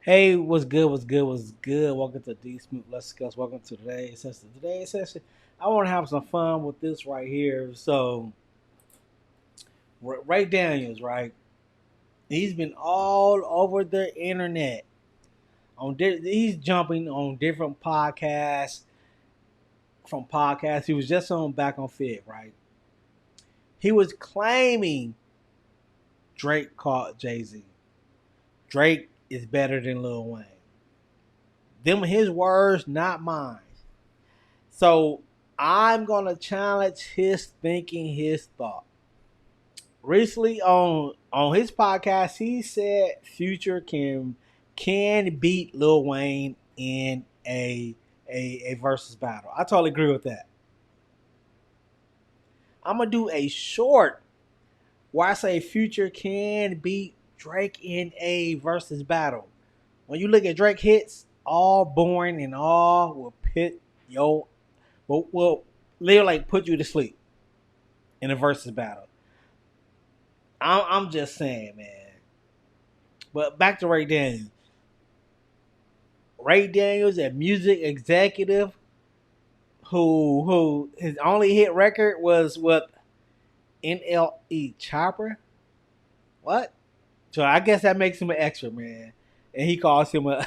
Hey, what's good? What's good? What's good? Welcome to D Smooth Let's Discuss. Welcome to today's session. Today's session, I want to have some fun with this right here. So, Ray Daniels, right? He's been all over the internet. He's jumping on different podcasts. From podcasts, he was just on Back on Fit, right? He was claiming Drake caught Jay-Z. Drake is better than Lil Wayne. Them his words, not mine. So I'm gonna challenge his thinking, his thought. Recently on his podcast, he said Future can beat Lil Wayne in a versus battle. I totally agree with that. I'm gonna do a short where I say Future can beat Drake in a versus battle. When you look at Drake hits, all boring and all will pit yo will literally like put you to sleep in a versus battle. I'm just saying, man. But back to Ray Daniels. Ray Daniels, a music executive who his only hit record was with NLE Chopper. What? So I guess that makes him an extra, man. And he calls him a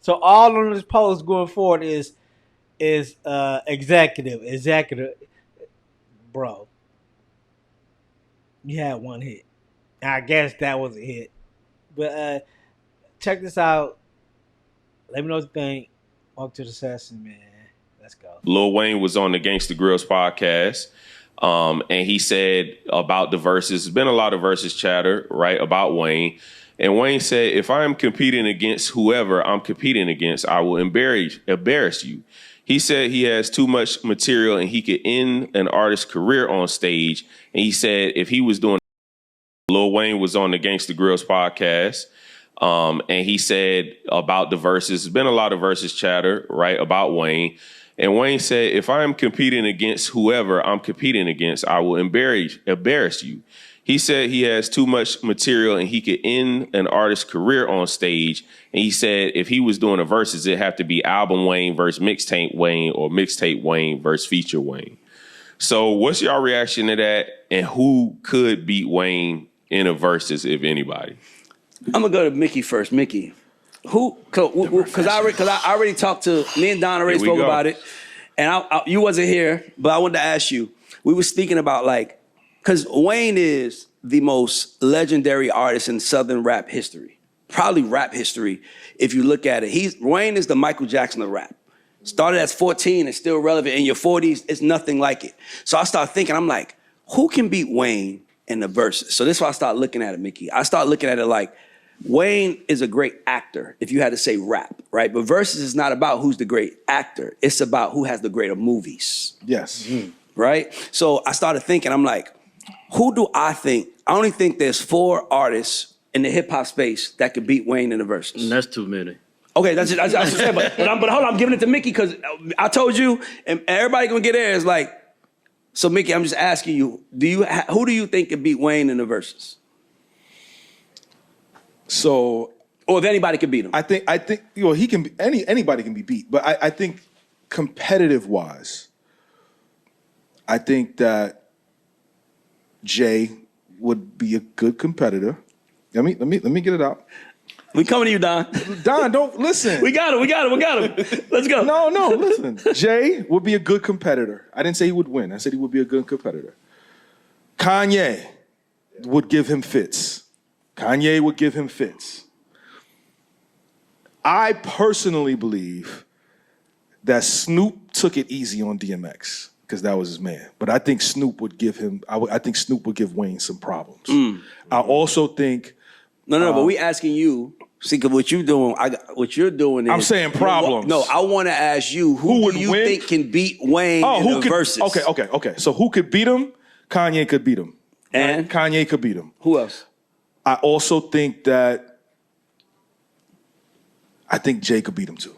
So all on this post going forward is executive. Bro, you had one hit. I guess that was a hit. But check this out. Let me know what you think. Welcome to the session, man. Let's go. Lil Wayne was on the Gangsta Grills podcast, and he said about the verses. There's been a lot of verses chatter, right, about Wayne. And Wayne said, if I am competing against whoever I'm competing against, I will embarrass you. He said he has too much material and he could end an artist's career on stage. And he said if he was doing, Lil Wayne was on the Gangsta Grills podcast, and he said about the verses. There's been a lot of verses chatter, right, about Wayne. And Wayne said, if I am competing against whoever I'm competing against, I will embarrass you. He said he has too much material and he could end an artist's career on stage. And he said if he was doing a verses, it'd have to be album Wayne versus mixtape Wayne or mixtape Wayne versus feature Wayne. So what's your reaction to that? And who could beat Wayne in a verses, if anybody? I'm gonna go to Mickey first. Mickey, because I already talked to me and Don already spoke about it, and you wasn't here, but I wanted to ask you. We were speaking about because Wayne is the most legendary artist in Southern rap history, probably rap history. If you look at it, Wayne is the Michael Jackson of rap. Started as 14 and still relevant. In your 40s, it's nothing like it. So I started thinking, I'm like, who can beat Wayne in the verses? So this is why I started looking at it, Mickey. I started looking at it like, Wayne is a great actor, if you had to say rap, right? But versus is not about who's the great actor. It's about who has the greater movies. Yes. Right? So I started thinking, I'm like, who do I think? I only think there's 4 artists in the hip-hop space that could beat Wayne in the verses. And that's too many. Okay, that's it. But hold on, I'm giving it to Mickey because I told you, and everybody gonna get there is like, so Mickey, I'm just asking you, who do you think could beat Wayne in the verses? So, or if anybody could beat him. I think he can anybody can be beat, but I think competitive wise, I think that Jay would be a good competitor. Let me get it out. We coming to you, Don. Don, don't listen. We got him. Let's go. No, listen. Jay would be a good competitor. I didn't say he would win. I said he would be a good competitor. Kanye would give him fits. I personally believe that Snoop took it easy on DMX because that was his man. But I think Snoop would give him. I think Snoop would give Wayne some problems. I also think. No. But we asking you. See, cause what you're doing is. I'm saying problems. No, I want to ask you who do you win? think can beat Wayne in the verses? Okay. So who could beat him? Kanye could beat him. And Kanye could beat him. Who else? I also think that Jay could beat him too.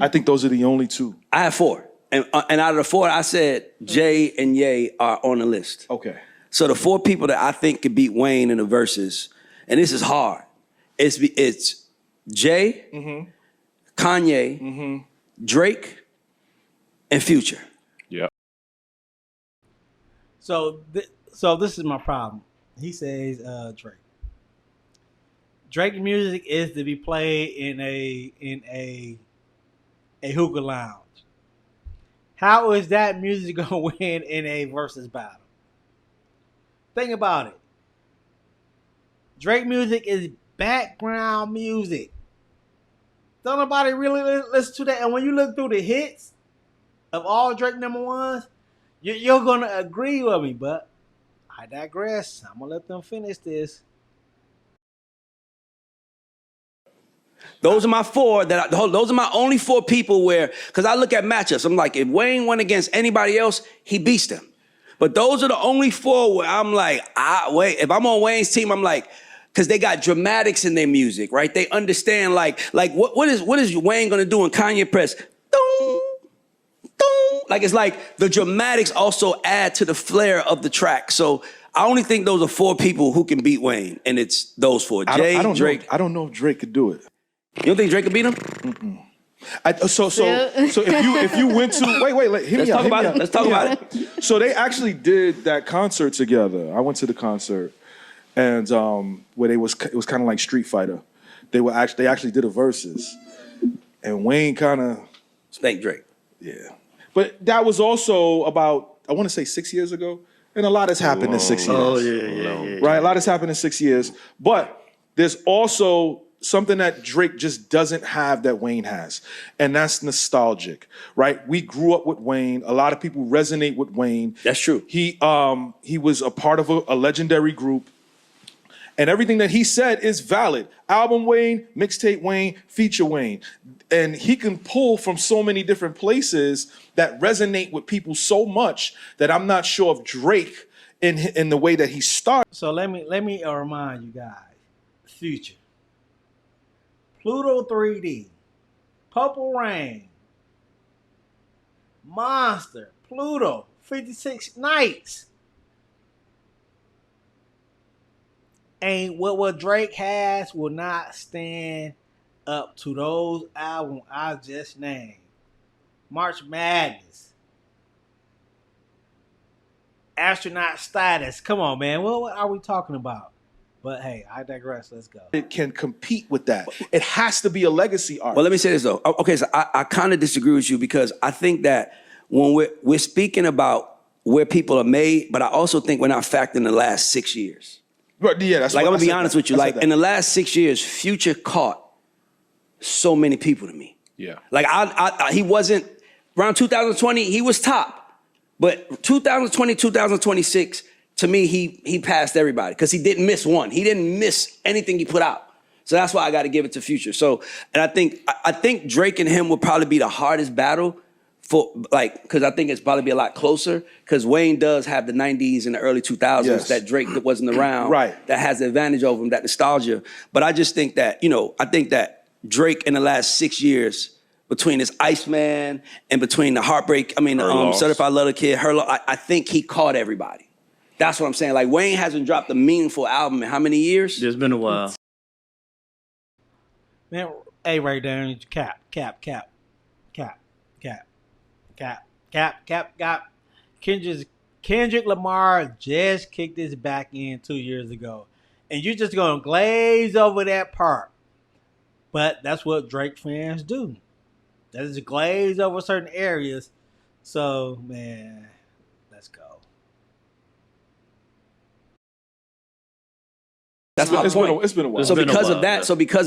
I think those are the only 2. I have 4. And out of the 4, I said Jay and Ye are on the list. Okay. So the 4 people that I think could beat Wayne in the verses, and this is hard, It's Jay, Kanye, Drake, and Future. Yeah. So this is my problem. He says Drake. Drake music is to be played in a hookah lounge. How is that music gonna win in a versus battle? Think about it. Drake music is background music. Don't nobody really listen to that. And when you look through the hits of all Drake number ones, you're gonna agree with me. But I digress. I'm gonna let them finish this. Those are my four those are my only four people where, because I look at matchups, I'm like, if Wayne went against anybody else, he beats them. But those are the only four where I'm like, if I'm on Wayne's team, I'm like, because they got dramatics in their music, right? They understand like what is Wayne gonna do in Kanye press? Dong, dong. Like it's like the dramatics also add to the flair of the track. So I only think those are four people who can beat Wayne, and it's those four. Drake. I don't know if Drake could do it. You don't think Drake could beat him? So if you went to wait, Let's talk about it. So they actually did that concert together. I went to the concert, and where it was kind of like Street Fighter. They actually did a versus, and Wayne kind of spanked Drake. Yeah, but that was also about, I want to say 6 years ago, and a lot has happened in 6 years. Oh yeah. Right, a lot has happened in 6 years, but there's also something that Drake just doesn't have that Wayne has, and that's nostalgic, right? We grew up with Wayne. A lot of people resonate with Wayne. That's true. He was a part of a legendary group, and everything that he said is valid. Album Wayne, mixtape Wayne, feature Wayne, and he can pull from so many different places that resonate with people so much that I'm not sure if Drake, in the way that he started. So let me remind you guys, Future, Pluto 3D, Purple Rain, Monster, Pluto, 56 Nights. And what Drake has will not stand up to those albums I just named. March Madness, Astronaut Status. Come on, man. What are we talking about? But hey, I digress. Let's go. It can compete with that. It has to be a legacy artist. Well, let me say this though. Okay, so I kind of disagree with you, because I think that when we're speaking about where people are made, but I also think we're not factoring the last 6 years. Right, yeah, that's like, what I'm gonna be honest with you. Like in the last 6 years, Future caught so many people to me. Yeah. Like he wasn't around 2020. He was top, but 2020, 2026. To me, he passed everybody because he didn't miss one. He didn't miss anything he put out. So that's why I got to give it to Future. So, and I think Drake and him would probably be the hardest battle for, like, because I think it's probably be a lot closer, because Wayne does have the 90s and the early 2000s that Drake that wasn't around, right, that has the advantage over him, that nostalgia. But I just think that, I think that Drake in the last 6 years, between his Iceman and between the Heartbreak, Certified Lover Kid, I think he caught everybody. That's what I'm saying. Like, Wayne hasn't dropped a meaningful album in how many years? It's been a while. Man, hey, right there, cap. Kendrick Lamar just kicked his back in 2 years ago. And you're just going to glaze over that part. But that's what Drake fans do. That is glaze over certain areas. So, man, let's go. That's my point. It's been a while. So because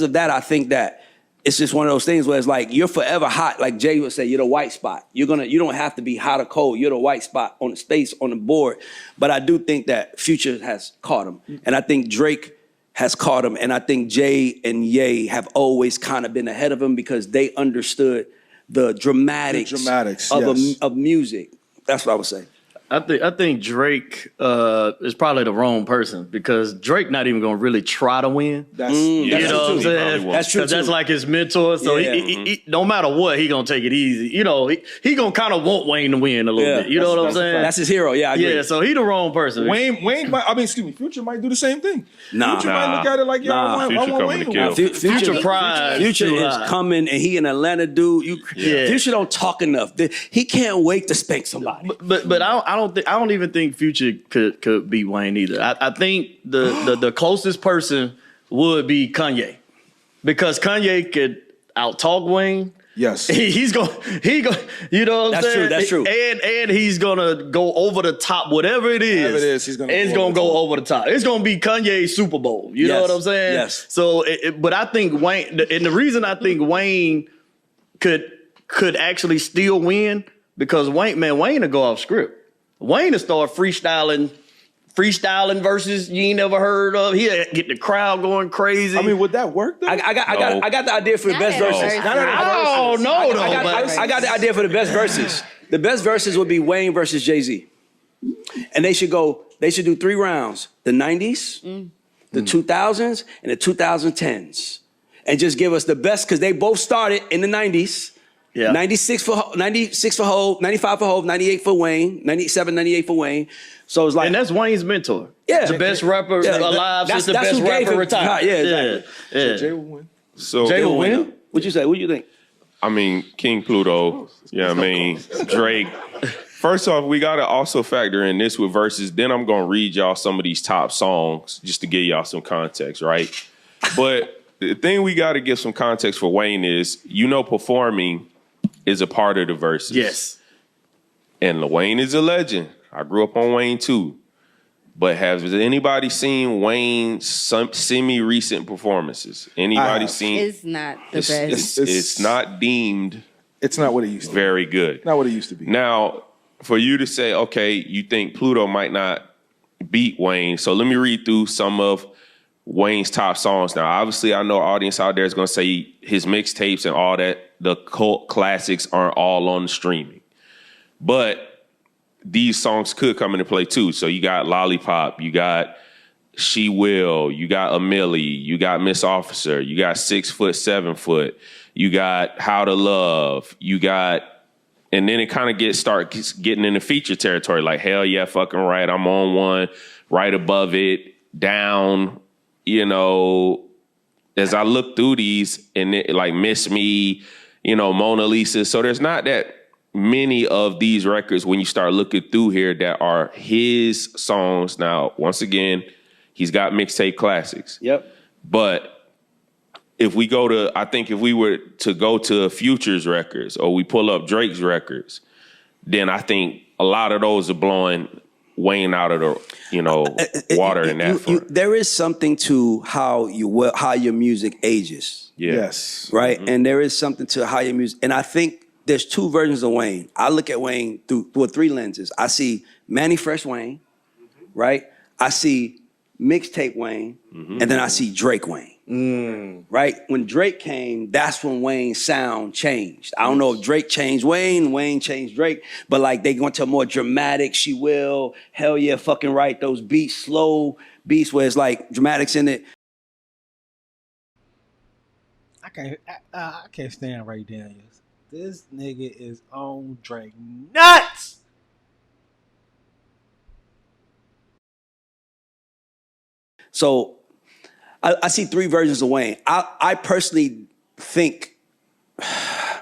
of that, I think that it's just one of those things where it's like you're forever hot. Like Jay would say, you're the white spot. You don't have to be hot or cold. You're the white spot on the space on the board. But I do think that Future has caught him, and I think Drake has caught him, and I think Jay and Ye have always kind of been ahead of him because they understood the dramatics yes, of music. That's what I would say. I think Drake is probably the wrong person because Drake not even gonna really try to win. That's You that's know true what I'm too. saying? That's true, 'Cause that's too. like his mentor. So Yeah. he no matter what, he gonna take it easy. You know, he gonna kind of want Wayne to win a little Yeah. bit. You know what I'm That's a saying? fact. That's his hero. Yeah, I agree. Yeah, so he the wrong person. Wayne might, Future might do the same thing. Nah. Future might look at it like, yo, I Future want coming Wayne to to kill. win. Future pride. Future too is high. coming, and he an Atlanta dude. Yeah. Future don't talk enough. He can't wait to spank somebody. But I don't even think Future could beat Wayne either. I think the closest person would be Kanye, because Kanye could out-talk Wayne. Yes. He's going you know what I'm That's saying? true, that's true. And he's gonna go over the top, whatever it is. Whatever it is, he's gonna it's go gonna over the go top. over the top. It's gonna be Kanye's Super Bowl. You know Yes, what I'm saying? yes. So, but I think Wayne, and the reason I think Wayne could actually still win, because Wayne will go off script. Wayne will start freestyling versus you ain't never heard of. He'll get the crowd going crazy. I mean, would that work though? I got the idea for the Not best at verses. first. I don't know though. I got the idea for the best verses. The best verses would be Wayne versus Jay-Z. And they should do 3 rounds. The 90s, the 2000s, and the 2010s. And just give us the best, because they both started in the 90s. Yeah. 96 for Hov, 95 for Hov, 98 for Wayne, 97, 98 for Wayne. So it's like, And that's Wayne's mentor. Yeah. The best rapper Yeah, alive since the that's best who gave rapper him- retired. Yeah, exactly. Yeah. Jay will win. So Jay will win? What'd you say? What do you think? I mean, King Pluto, I mean, Drake. First off, we got to also factor in this with verses. Then I'm going to read y'all some of these top songs just to give y'all some context, right? But the thing we got to give some context for Wayne is, performing is a part of the verses. Yes. And Wayne is a legend. I grew up on Wayne too. But has anybody seen Wayne's semi-recent performances? Anybody have. seen? It's not the best. It's not deemed It's not what it used to be. very good. Not what it used to be. Now, for you to say, okay, you think Pluto might not beat Wayne, so let me read through some of Wayne's top songs. Now, obviously, I know audience out there is going to say his mixtapes and all that, the cult classics aren't all on the streaming. But these songs could come into play too. So you got Lollipop, you got She Will, you got A Millie, you got Miss Officer, you got 6 Foot, 7 Foot, you got How to Love, you got, and then it kind of starts getting into feature territory, like Hell Yeah, Fucking Right, I'm on one, right above it, Down, as I look through these, and it, like Miss Me, Mona Lisa. So there's not that many of these records when you start looking through here that are his songs. Now, once again, he's got mixtape classics. Yep. But if we were to go to Future's records or we pull up Drake's records, then I think a lot of those are blowing Wayne out of the water in that front. There is something to how your music ages, Yeah. Yes. right? And there is something to how your music, and I think there's 2 versions of Wayne. I look at Wayne through 3 lenses. I see Manny Fresh Wayne, right? I see mixtape Wayne, and then I see Drake Wayne, right? When Drake came, that's when Wayne's sound changed. I don't know if Drake changed Wayne, Wayne changed Drake, but like they went to a more dramatic, She Will, Hell Yeah, Fucking Right, those beats, slow beats where it's like dramatics in it. I can't stand Ray Daniels. This nigga is on Drake nuts. So I see 3 versions of Wayne. I personally think, I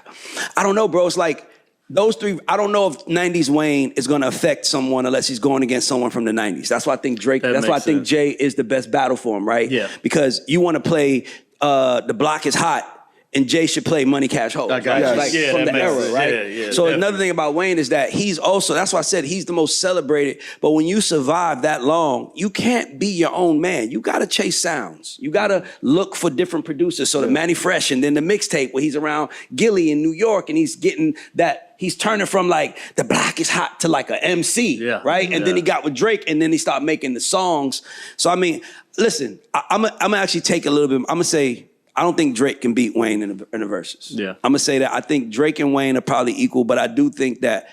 don't know, bro. It's like those 3, I don't know if 90s Wayne is going to affect someone unless he's going against someone from the 90s. That's why I think that's why I think Jay is the best battle for him, right? Yeah. Because you want to play The Block is Hot, and Jay should play Money Cash Hoes, I got right? you. Like Yeah, from that the makes era, sense. right? Yeah, So definitely. another thing about Wayne is that he's also, that's why I said he's the most celebrated, but when you survive that long, you can't be your own man. You gotta chase sounds. You gotta look for different producers. So the Manny Fresh, and then the mixtape where he's around Gilly in New York, and he's getting that, he's turning from like The Block is Hot to like a MC, Yeah. right? And then he got with Drake, and then he started making the songs. So I mean, listen, I'm gonna actually take a little bit, I'm gonna say, I don't think Drake can beat Wayne in the verses. Yeah. I'm gonna say that I think Drake and Wayne are probably equal, but I do think that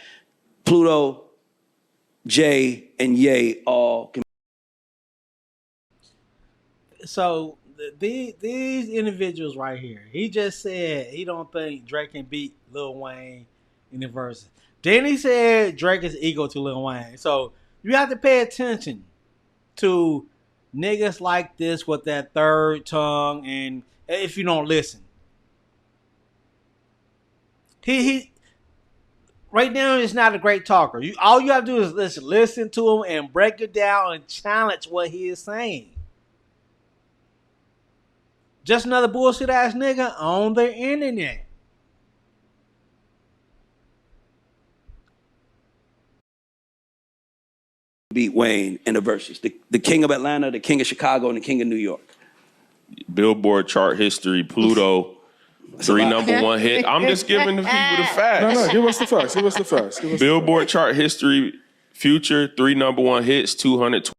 Pluto Jay and Ye all can. So these individuals right here, he just said he don't think Drake can beat Lil Wayne in the verses. Then he said Drake is equal to Lil Wayne. So you have to pay attention to niggas like this with that third tongue, and if you don't listen, he right now is not a great talker. All you have to do is listen to him and break it down and challenge what he is saying. Just another bullshit ass nigga on the internet. Beat Wayne in the verses. The king of Atlanta, the king of Chicago, and the king of New York. Billboard chart history, Pluto, 3 number one hit. I'm just giving the people the facts. No, give us the facts. Give us the facts. Billboard chart history, Future, 3 number one hits, 220.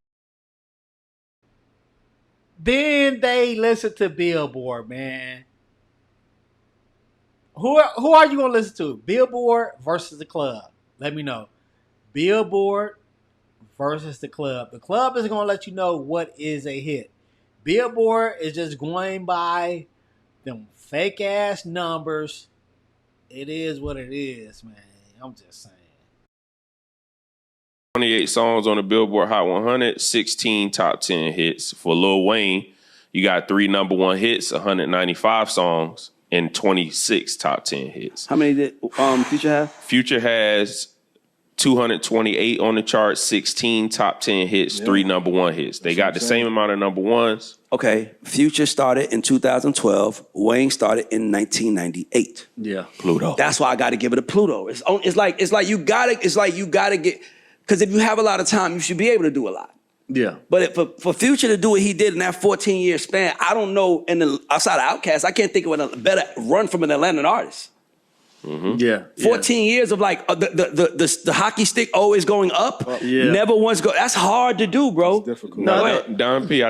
Then they listen to Billboard, man. Who are you gonna listen to? Billboard versus the club. Let me know. Billboard versus the club. The club is gonna let you know what is a hit. Billboard is just going by them fake ass numbers. It is what it is, man. I'm just saying. 28 songs on the Billboard Hot 100, 16 top 10 hits. For Lil Wayne, you got 3 number one hits, 195 songs, and 26 top 10 hits. How many did Future have? Future has 228 on the chart, 16 top 10 hits, 3 number one hits. They got the same amount of number ones. Okay, Future started in 2012. Wayne started in 1998. Yeah. Pluto. That's why I got to give it a Pluto. It's like you gotta get, because if you have a lot of time, you should be able to do a lot. Yeah. But for Future to do what he did in that 14-year span, I don't know. Outside of Outkast, I can't think of a better run from an Atlanta artist. Mm-hmm. Yeah. 14 years of like the hockey stick always going up. Never once go. That's hard to do, bro. It's difficult. No, Don P,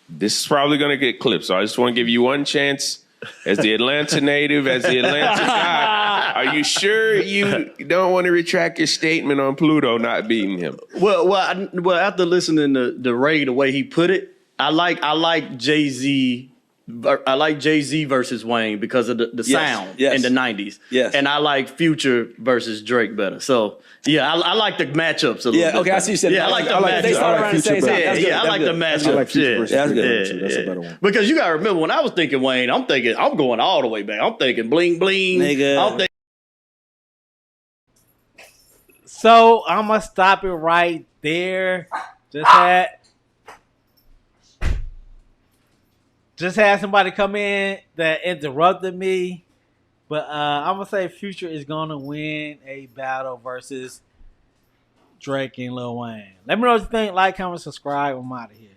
this is probably going to get clipped, so I just want to give you one chance as the Atlanta native, as the Atlanta guy. Are you sure you don't want to retract your statement on Pluto not beating him? Well, after listening to Ray, the way he put it, I like Jay-Z. I like Jay-Z versus Wayne because of the sound in the 90s. Yes. And I like Future versus Drake better. So, yeah, I like the matchups a little bit. Okay, I see you said. Yeah, I like the matchups. They started around the same time. I like the matchups. I like Future versus That's Drake good. too. That's a better one. Because you got to remember, when I was thinking Wayne, I'm going all the way back. I'm thinking bling, bling. Nigga. So I'm gonna stop it right there. Just had somebody come in that interrupted me, but I'm gonna say Future is gonna win a battle versus Drake and Lil Wayne. Let me know what you think. Like, comment, subscribe. I'm out of here.